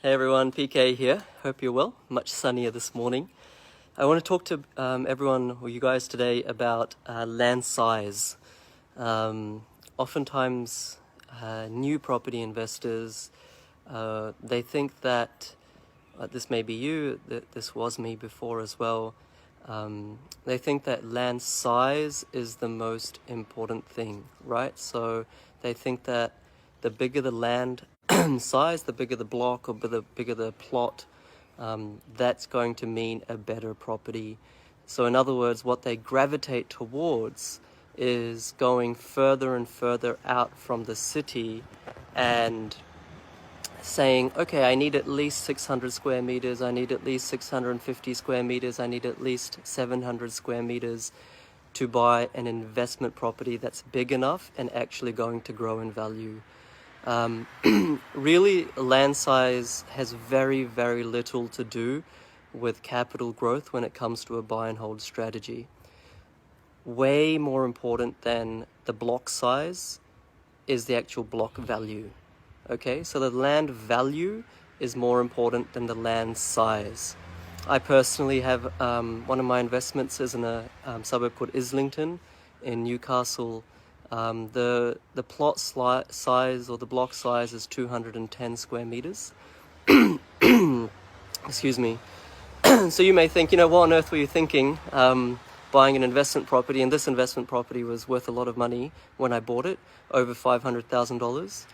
Hey everyone, PK here. Hope you're well. Much sunnier this morning. I want to talk to everyone or you guys today about land size. Oftentimes, new property investors, they think that, this may be you, this was me before as well, they think that land size is the most important thing, right? So they think that the bigger the land size, the bigger the block or the bigger the plot, that's going to mean a better property. So in other words, what they gravitate towards is going further and further out from the city and saying, okay, I need at least 600 square meters, I need at least 650 square meters, I need at least 700 square meters to buy an investment property that's big enough and actually going to grow in value. Really, land size has very, very little to do with capital growth when it comes to a buy and hold strategy. Way more important than the block size is the actual block value. Okay, so the land value is more important than the land size. I personally have one of my investments is in a suburb called Islington in Newcastle. The plot size or the block size is 210 square meters. Excuse me. So you may think, what on earth were you thinking buying an investment property? And this investment property was worth a lot of money when I bought it, over $500,000.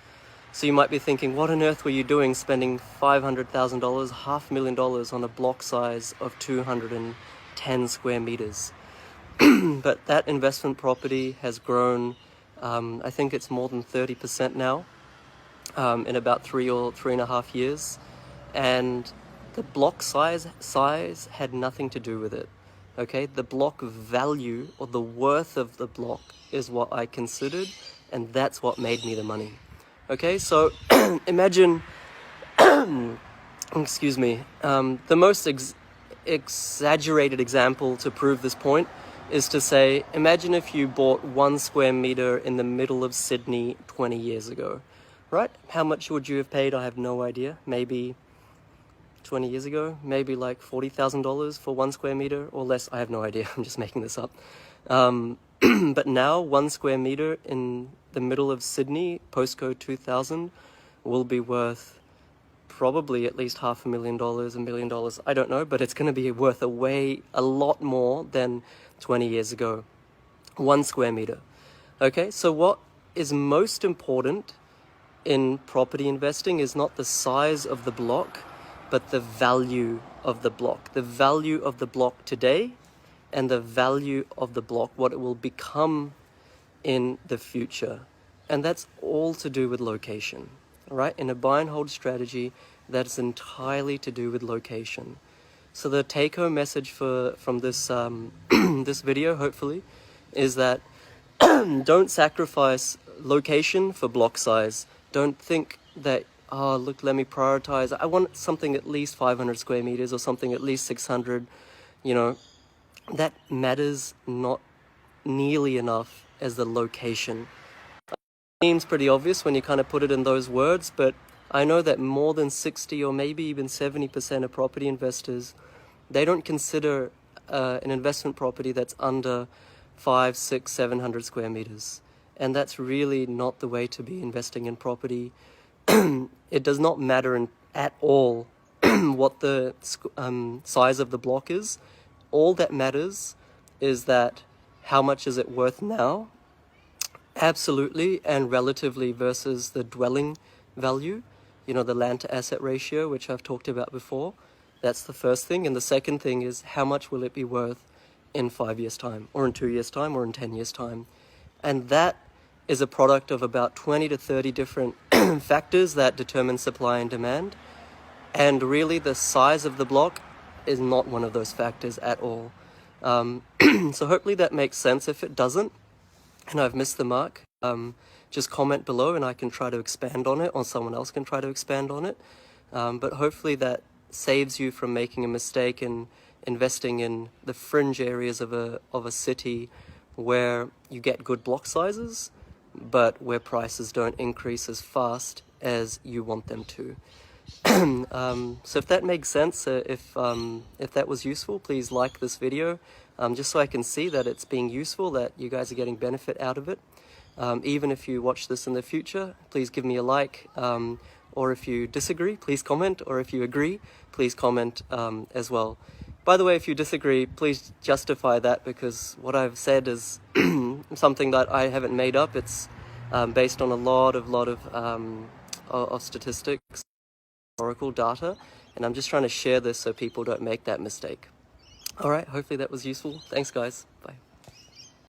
So you might be thinking, what on earth were you doing spending $500,000, $500,000 on a block size of 210 square meters? But that investment property has grown, I think it's more than 30% now, in about 3 or 3.5 years. And the block size had nothing to do with it. Okay, the block value or the worth of the block is what I considered, and that's what made me the money. Okay, so imagine, excuse me, the most exaggerated example to prove this point is to say, imagine if you bought 1 square meter in the middle of Sydney 20 years ago, right? How much would you have paid? I have no idea. Maybe 20 years ago, maybe like $40,000 for 1 square meter or less. I have no idea. I'm just making this up. But now 1 square meter in the middle of Sydney, postcode 2000, will be worth probably at least $500,000, $1 million. I don't know, but it's going to be worth a lot more than 20 years ago. 1 square meter. Okay, so what is most important in property investing is not the size of the block, but the value of the block. The value of the block today and the value of the block, what it will become in the future. And that's all to do with location, right? In a buy and hold strategy, that's entirely to do with location. So the take-home message from this this video, hopefully, is that don't sacrifice location for block size. Don't think that, oh, look, let me prioritize. I want something at least 500 square meters or something at least 600. That matters not nearly enough as the location. It seems pretty obvious when you kind of put it in those words, but I know that more than 60 or maybe even 70% of property investors, they don't consider an investment property that's under 500, 600, 700 square meters. And that's really not the way to be investing in property. It does not matter at all what the size of the block is. All that matters is that how much is it worth now, absolutely and relatively, versus the dwelling value, the land to asset ratio, which I've talked about before. That's the first thing. And the second thing is, how much will it be worth in 5 years' time, or in 2 years' time, or in 10 years' time? And that is a product of about 20 to 30 different factors that determine supply and demand. And really, the size of the block is not one of those factors at all. So hopefully that makes sense. If it doesn't, and I've missed the mark, just comment below and I can try to expand on it, or someone else can try to expand on it. But hopefully that saves you from making a mistake in investing in the fringe areas of a city where you get good block sizes, but where prices don't increase as fast as you want them to. So if that makes sense, if that was useful, please like this video, just so I can see that it's being useful, that you guys are getting benefit out of it. Even if you watch this in the future, please give me a like, or if you disagree, please comment, or if you agree, please comment as well. By the way, if you disagree, please justify that, because what I've said is something that I haven't made up. It's based on a lot of statistics, historical data, and I'm just trying to share this so people don't make that mistake. All right, hopefully that was useful. Thanks, guys. Bye.